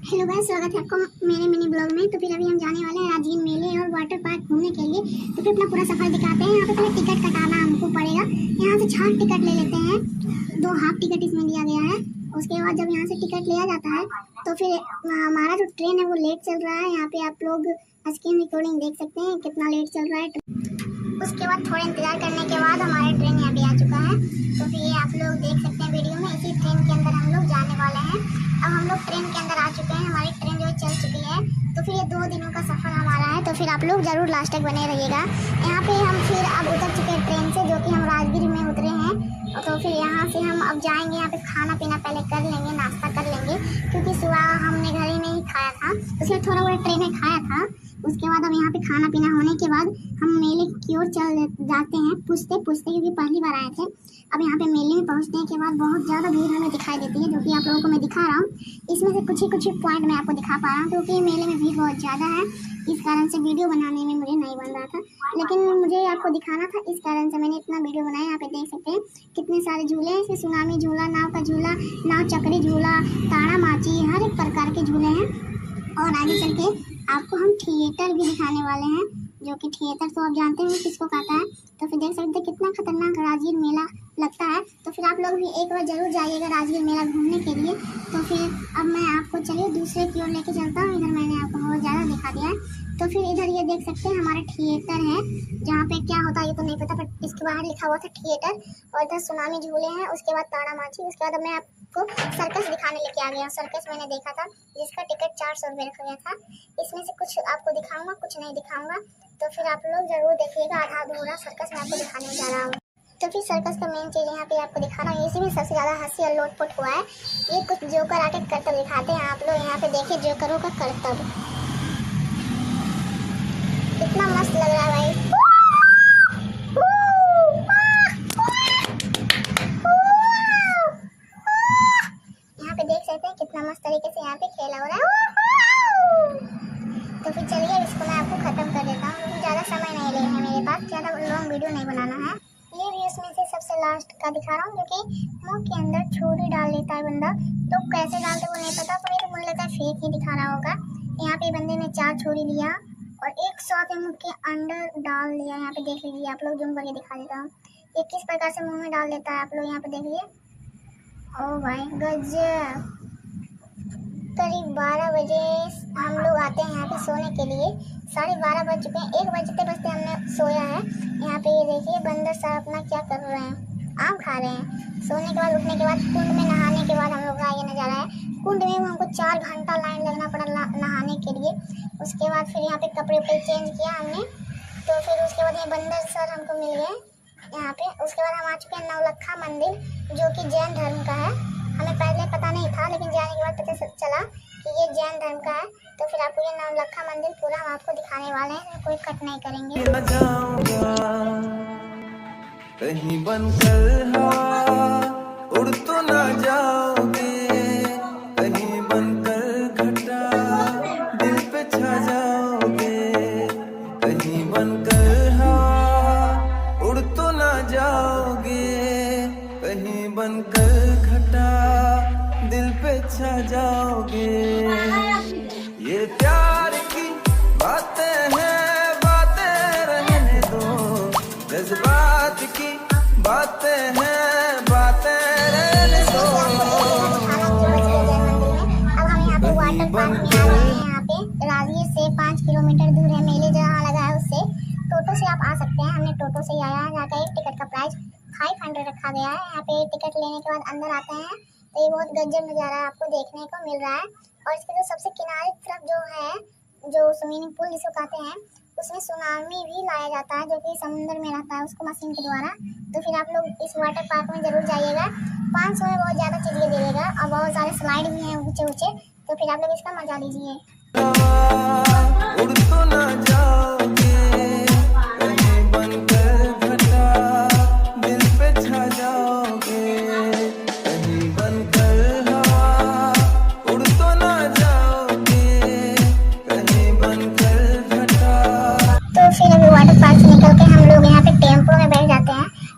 Hello guys, स्वागत है आपको मेरे मिनी ब्लॉग में। तो फिर अभी हम जाने वाले हैं राजगीर मेले और वाटर पार्क घूमने के लिए। तो फिर अपना पूरा सफर दिखाते हैं। यहाँ पे पहले टिकट कटाना हमको पड़ेगा। यहाँ से 6 टिकट ले लेते हैं, 2 हाफ टिकट इसमें दिया गया है। उसके बाद जब यहाँ से टिकट लिया जाता है तो फिर हमारा जो ट्रेन है वो लेट चल रहा है। यहाँ पे आप लोग स्क्रीन रिकॉर्डिंग देख सकते हैं कितना लेट चल रहा है। उसके बाद थोड़ा इंतजार करने के बाद हमारा ट्रेन यहाँ पे आ चुका है। तो फिर ये आप लोग देख सकते हैं वीडियो में, इसी ट्रेन के अंदर हम लोग जाने वाले हैं। अब हम लोग ट्रेन के अंदर आ चुके हैं, हमारी ट्रेन जो चल चुकी है। तो फिर ये 2 दिनों का सफ़र हमारा है। तो फिर आप लोग ज़रूर लास्ट तक बने रहिएगा। यहाँ पे हम फिर अब उतर चुके हैं ट्रेन से, जो कि हम राजगीर में उतरे हैं। तो फिर यहाँ से हम अब जाएंगे, यहाँ पे खाना पीना पहले कर लेंगे, नाश्ता कर लेंगे, क्योंकि सुबह हमने घर ही में ही खाया था। उसमें थोड़ा बहुत ट्रेन में खाया था। उसके बाद अब यहाँ पे खाना पीना होने के बाद हम मेले की ओर चल जाते हैं, पूछते पूछते, क्योंकि पहली बार आए थे। अब यहाँ पे मेले में पहुँचने के बाद बहुत ज़्यादा भीड़ हमें दिखाई देती है, जो कि आप लोगों को मैं दिखा रहा हूँ। इसमें से कुछ ही पॉइंट मैं आपको दिखा पा रहा हूँ, क्योंकि मेले में भीड़ बहुत ज़्यादा है। इस कारण से वीडियो बनाने में मुझे नहीं बन रहा था, लेकिन मुझे आपको दिखाना था, इस कारण से मैंने इतना वीडियो बनाया। यहाँ पे देख सकते हैं कितने सारे झूले हैं। इसमें सुनामी झूला, नाव का झूला, नाव चक्री झूला, ताड़ा माची, हर एक प्रकार के झूले हैं। और आगे चल के आपको हम थिएटर भी दिखाने वाले हैं, जो कि थिएटर तो आप जानते हैं किसको कहता है। तो फिर देख सकते हैं कितना खतरनाक राजगीर मेला लगता है। तो फिर आप लोग भी एक बार जरूर जाइएगा राजगीर मेला घूमने के लिए। तो फिर अब मैं आपको चलिए दूसरे की ओर लेके चलता हूँ। इधर मैंने आपको बहुत ज़्यादा दिखा दिया है। तो फिर इधर ये देख सकते हैं हमारा थिएटर है, जहाँ पे क्या होता है ये तो नहीं पता, पर इसके बाहर लिखा हुआ था थिएटर। और इधर सुनामी झूले हैं, उसके बाद ताड़ा माची, उसके बाद मैं आपको सर्कस दिखाने लेके आ गया। सर्कस मैंने देखा था, जिसका टिकट 400 रुपये रखा गया था। इसमें से कुछ आपको दिखाऊंगा, कुछ नहीं दिखाऊंगा। तो फिर आप लोग जरूर देखिएगा, आधा अधूरा सर्कस मैं आपको दिखाने जा रहा हूँ। तो फिर सर्कस का मेन चीज़ यहाँ पे आपको दिखा रहा हूँ। इसी में सबसे ज़्यादा हंसी और लोटपोट हुआ है। ये कुछ जोकर आके करतब दिखाते हैं। आप लोग यहाँ पे देखिए जोकरों का करतब, कितना मस्त लग रहा है भाई। यहाँ पे देख सकते हैं कितना मस्त तरीके से यहाँ पे खेला हो रहा है। तो फिर चलिए इसको मैं आपको खत्म कर देता हूँ, क्योंकि ज़्यादा समय नहीं ले है मेरे पास, ज़्यादा लॉन्ग वीडियो नहीं बनाना है। ये भी इसमें से सबसे लास्ट का दिखा रहा हूँ, जो कि मुँह के अंदर छुरी डाल लेता है बंदा। तो कैसे डालते वो नहीं पता, पर ये तो मुझे लगता है फेक ही दिखा रहा होगा। यहाँ पे बंदे ने 4 छुरी लिया और एक साथ मुँह के अंदर डाल लिया। यहाँ पे देख लीजिए, आप लोग जूम करके दिखा देता हूँ ये किस प्रकार से मुँह में डाल देता है। आप लोग यहाँ पे देखिए। ओ भाई गजब। करीब 12 बजे हम लोग आते हैं यहाँ पे सोने के लिए। 12:30 बज चुके हैं, 1 बजते बजते हमने सोया है। यहाँ पे ये देखिए बंदर साहब अपना क्या कर रहे हैं, आम खा रहे हैं। सोने के बाद उठने के बाद कुंड में नहाने के बाद हम लोग का ये नज़ारा है। कुंड में हमको 4 घंटा लाइन लगना पड़ा नहाने के लिए। उसके बाद फिर यहाँ पे कपड़े चेंज किया हमने। तो फिर उसके बाद ये बंदर सर हमको मिल गए यहाँ पे। उसके बाद हम आ चुके हैं नवलखा मंदिर, जो कि जैन धर्म का है। हमें पहले पता नहीं था, लेकिन जाने के बाद पता चला कि ये जैन धर्म का है। तो फिर आपको ये नवलखा मंदिर पूरा हम आपको दिखाने वाले हैं, कोई कट नहीं करेंगे। कहीं बनकर उड़ तो ना जाओगे, कहीं बनकर घटा दिल पे छा जाओगे। कहीं बनकर उड़ तो ना जाओगे, कहीं बनकर घटा दिल पे छा जाओगे। ये प्यार की बातें हैं, बातें रहने दो। जज्बात की बातें हैं, बातें रहने दो। अब हम यहाँ पे वाटर पार्क में आ गए हैं। यहाँ पे राजगीर से 5 किलोमीटर दूर है। मेले जहाँ लगा है उससे टोटो से आप आ सकते हैं। हमने टोटो से ही आया है। यहाँ का एक टिकट का प्राइस 500 रखा गया है। यहाँ पे टिकट लेने के बाद अंदर आते हैं तो ये बहुत गजब नज़ारा आपको देखने को मिल रहा है। और इसके जो सबसे किनारे तरफ जो है, जो स्विमिंग पूल जिसको कहते हैं, उसमें सुनामी भी लाया जाता है, जो कि समुद्र में रहता है उसको मशीन के द्वारा। तो फिर आप लोग इस वाटर पार्क में ज़रूर जाइएगा। 500 में बहुत ज़्यादा चीज़ें देगा और बहुत सारे स्लाइड भी हैं ऊँचे ऊँचे। तो फिर आप लोग इसका मजा लीजिए।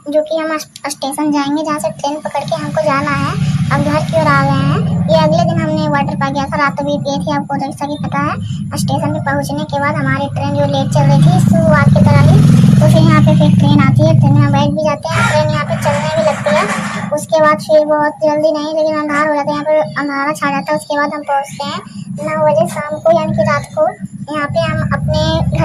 जो कि हम स्टेशन जाएंगे, जहाँ से ट्रेन पकड़ के हमको जाना है। अब घर की ओर आ गए हैं। ये अगले दिन हमने वाटर पार्क गया था, रात भी पिए थे, आपको जैसा कि पता है। स्टेशन पे पहुंचने के बाद हमारी ट्रेन जो लेट चल रही थी शुरुआत की तरह ही, तो फिर यहाँ पे फिर ट्रेन आती है, ट्रेन में बैठ भी जाते हैं, ट्रेन यहाँ पे चलने भी लगती है। उसके बाद फिर बहुत जल्दी नहीं लेकिन अंधार हो जाता है, यहाँ पे अंधारा छा जाता है। उसके बाद हम पहुँचते हैं 9 बजे शाम को, यानी कि रात को। यहाँ पे हम अपने